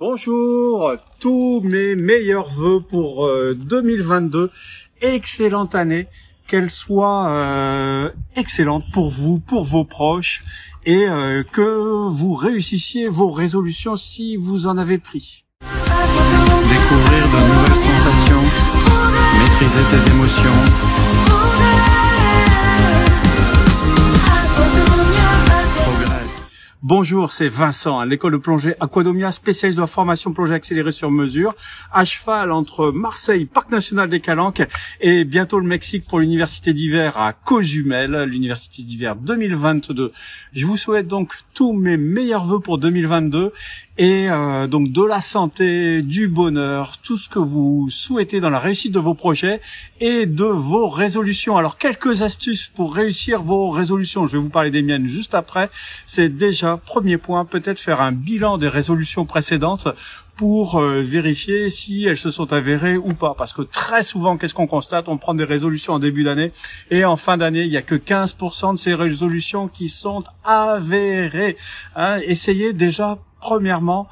Bonjour, tous mes meilleurs vœux pour 2022. Excellente année, qu'elle soit excellente pour vous, pour vos proches, et que vous réussissiez vos résolutions si vous en avez pris. Découvrir de nouvelles sensations, maîtriser tes émotions. Bonjour, c'est Vincent, à l'école de plongée Aquadomia, spécialiste de la formation plongée accélérée sur mesure, à cheval entre Marseille, Parc National des Calanques, et bientôt le Mexique pour l'université d'hiver à Cozumel, l'université d'hiver 2022. Je vous souhaite donc tous mes meilleurs vœux pour 2022 et donc de la santé, du bonheur, tout ce que vous souhaitez dans la réussite de vos projets et de vos résolutions. Alors quelques astuces pour réussir vos résolutions, je vais vous parler des miennes juste après. C'est déjà premier point, peut-être faire un bilan des résolutions précédentes pour vérifier si elles se sont avérées ou pas. Parce que très souvent, qu'est-ce qu'on constate? On prend des résolutions en début d'année et en fin d'année, il n'y a que 15% de ces résolutions qui sont avérées. Essayez déjà, premièrement,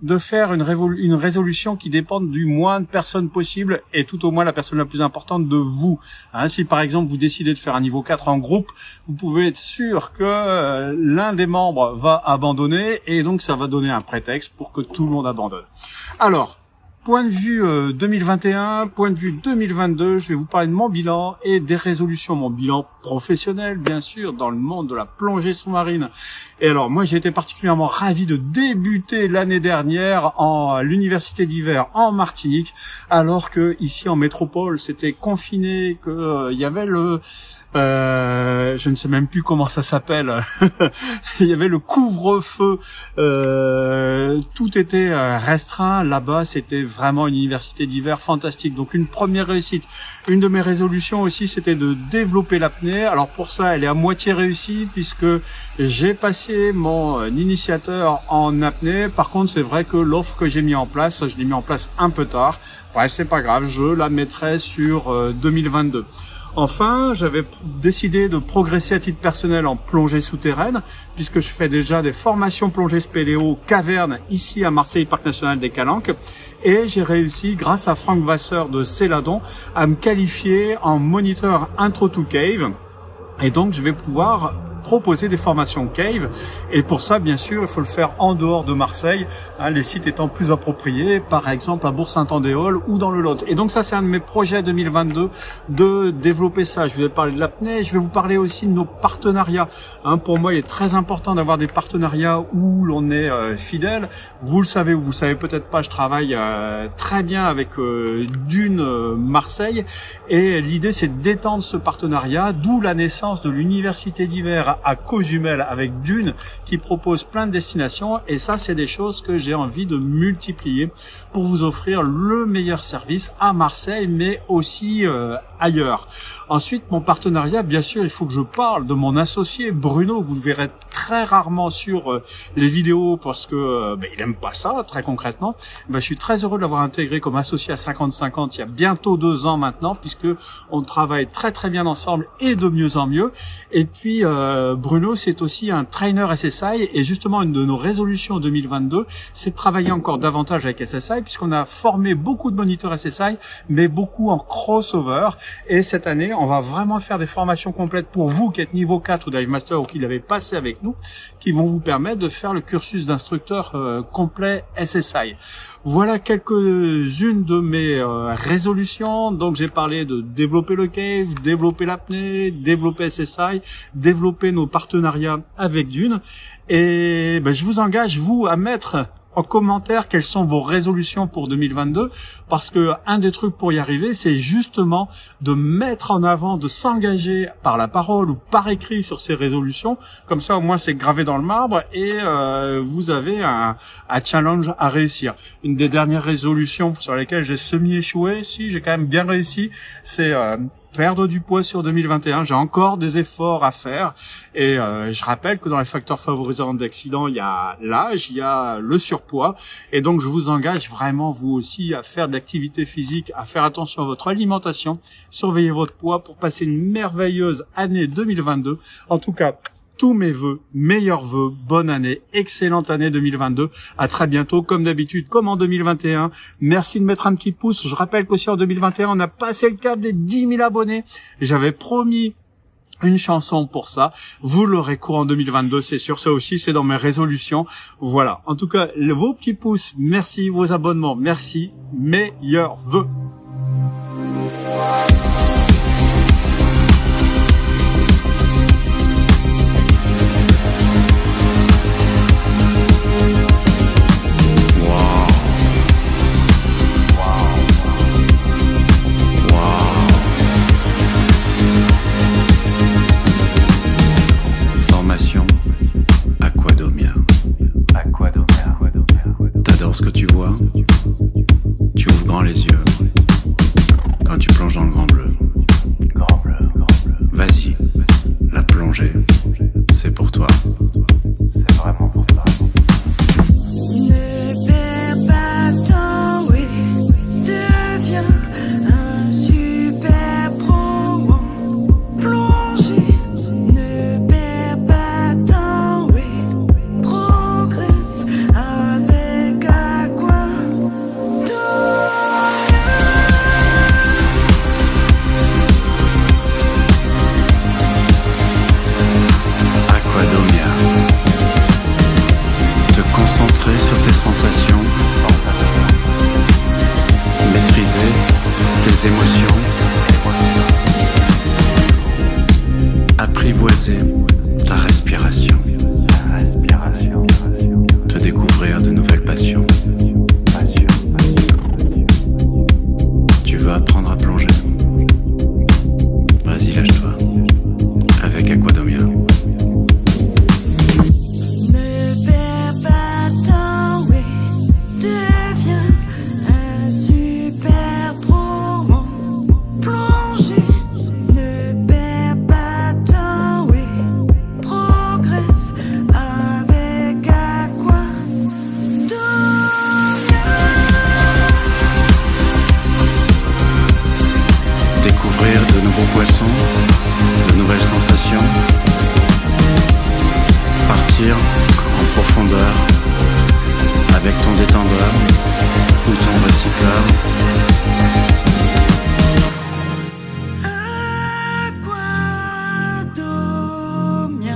de faire une résolution qui dépende du moins de personnes possible et tout au moins la personne la plus importante de vous. Si par exemple vous décidez de faire un niveau 4 en groupe, vous pouvez être sûr que l'un des membres va abandonner et donc ça va donner un prétexte pour que tout le monde abandonne. Alors, point de vue 2021, point de vue 2022, je vais vous parler de mon bilan et des résolutions. Mon bilan professionnel, bien sûr, dans le monde de la plongée sous-marine. Et alors, moi, j'ai été particulièrement ravi de débuter l'année dernière en l'université d'hiver en Martinique, alors que ici en métropole, c'était confiné, que il y avait je ne sais même plus comment ça s'appelle. Il y avait le couvre-feu. Tout était restreint. Là-bas, c'était vraiment une université d'hiver fantastique. Donc, une première réussite. Une de mes résolutions aussi, c'était de développer l'apnée. Alors, pour ça, elle est à moitié réussie puisque j'ai passé mon initiateur en apnée. Par contre, c'est vrai que l'offre que j'ai mis en place, je l'ai mis en place un peu tard. Bref, c'est pas grave. Je la mettrai sur 2022. Enfin, j'avais décidé de progresser à titre personnel en plongée souterraine, puisque je fais déjà des formations plongée spéléo caverne ici à Marseille, Parc National des Calanques. Et j'ai réussi, grâce à Franck Vasseur de Céladon, à me qualifier en moniteur intro to cave. Et donc, je vais pouvoir proposer des formations cave, et pour ça bien sûr il faut le faire en dehors de Marseille, les sites étant plus appropriés, par exemple à Bourg-Saint-Andéol ou dans le Lot. Et donc ça c'est un de mes projets 2022, de développer ça. Je vais parler de l'apnée, je vais vous parler aussi de nos partenariats. Pour moi il est très important d'avoir des partenariats où l'on est fidèle. Vous le savez ou vous le savez peut-être pas, je travaille très bien avec Dune Marseille, et l'idée c'est d'étendre ce partenariat, d'où la naissance de l'université d'hiver à Cozumel avec Dune qui propose plein de destinations, et ça c'est des choses que j'ai envie de multiplier pour vous offrir le meilleur service à Marseille mais aussi ailleurs. Ensuite, mon partenariat, bien sûr, il faut que je parle de mon associé Bruno. Vous le verrez très rarement sur les vidéos parce que il aime pas ça, très concrètement. Je suis très heureux de l'avoir intégré comme associé à 50-50 il y a bientôt 2 ans maintenant, puisque on travaille très très bien ensemble et de mieux en mieux. Et puis Bruno, c'est aussi un trainer SSI, et justement une de nos résolutions 2022, c'est de travailler encore davantage avec SSI, puisqu'on a formé beaucoup de moniteurs SSI, mais beaucoup en crossover. Et cette année, on va vraiment faire des formations complètes pour vous qui êtes niveau 4 ou Dive Master ou qui l'avez passé avec nous, qui vont vous permettre de faire le cursus d'instructeur complet SSI. Voilà quelques-unes de mes résolutions. Donc j'ai parlé de développer le cave, développer l'apnée, développer SSI, développer nos partenariats avec Dune. Et je vous engage, vous, à mettre en commentaire quelles sont vos résolutions pour 2022, parce que un des trucs pour y arriver, c'est justement de mettre en avant, de s'engager par la parole ou par écrit sur ces résolutions. Comme ça, au moins, c'est gravé dans le marbre et vous avez un challenge à réussir. Une des dernières résolutions sur lesquelles j'ai semi-échoué, si j'ai quand même bien réussi, c'est perdre du poids sur 2021. J'ai encore des efforts à faire, et je rappelle que dans les facteurs favorisants d'accident, il y a l'âge, il y a le surpoids, et donc je vous engage vraiment vous aussi à faire de l'activité physique, à faire attention à votre alimentation, surveiller votre poids pour passer une merveilleuse année 2022. En tout cas, tous mes vœux, meilleurs vœux, bonne année, excellente année 2022. À très bientôt, comme d'habitude, comme en 2021. Merci de mettre un petit pouce. Je rappelle qu'aussi en 2021, on a passé le cap des 10 000 abonnés. J'avais promis une chanson pour ça. Vous l'aurez courant 2022, c'est sûr. Ça aussi, c'est dans mes résolutions. Voilà. En tout cas, vos petits pouces, merci. Vos abonnements, merci. Meilleurs vœux. T'adores ce que tu vois, tu ouvres grand les yeux quand tu plonges dans le grand bleu. Vas-y, la plongée, c'est pour toi. C'est vraiment pour toi. Ne perds pas de temps, oui, deviens un super pro en plongée. Ne perds pas de temps, oui, progresse avec Aquadomia. Aquadomia. Te concentrer sur tes sensations, maîtriser tes émotions, apprivoiser ta respiration, te découvrir de nouvelles passions. Tu veux apprendre à plonger? Vas-y, lâche-toi avec Aquadomia. Ne perds pas de temps, oui, deviens un super pro en plongée. Ne perds pas de temps, oui, progresse avec Aquadomia. Découvrir de nouveaux poissons, de nouvelles sensations, partir en profondeur avec ton détendeur ou ton recycleur. Aquadomia,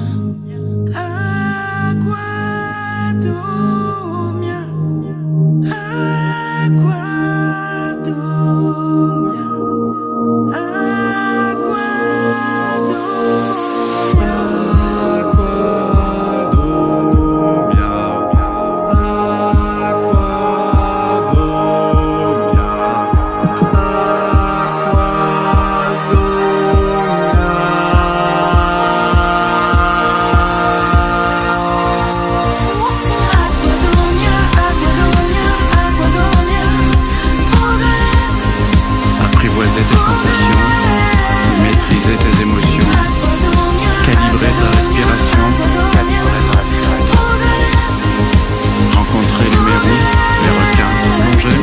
Apprivoiser tes sensations, maîtriser tes émotions, calibrer ta respiration, rencontrer les mérous, les requins, plonger,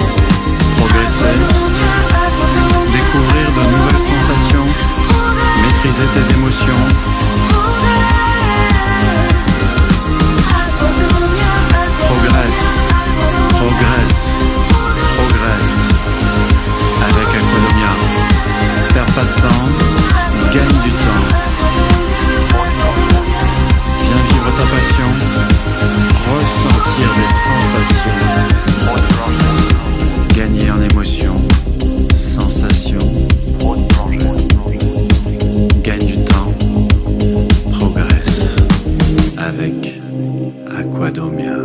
progresser, découvrir de nouvelles sensations, maîtriser tes émotions, progresse, progresse, progresse avec Aquadomia. Perds pas de temps, gagne du temps. Viens vivre ta passion, ressentir des sensations, gagner en émotion, sensation, gagne du temps, progresse avec Aquadomia.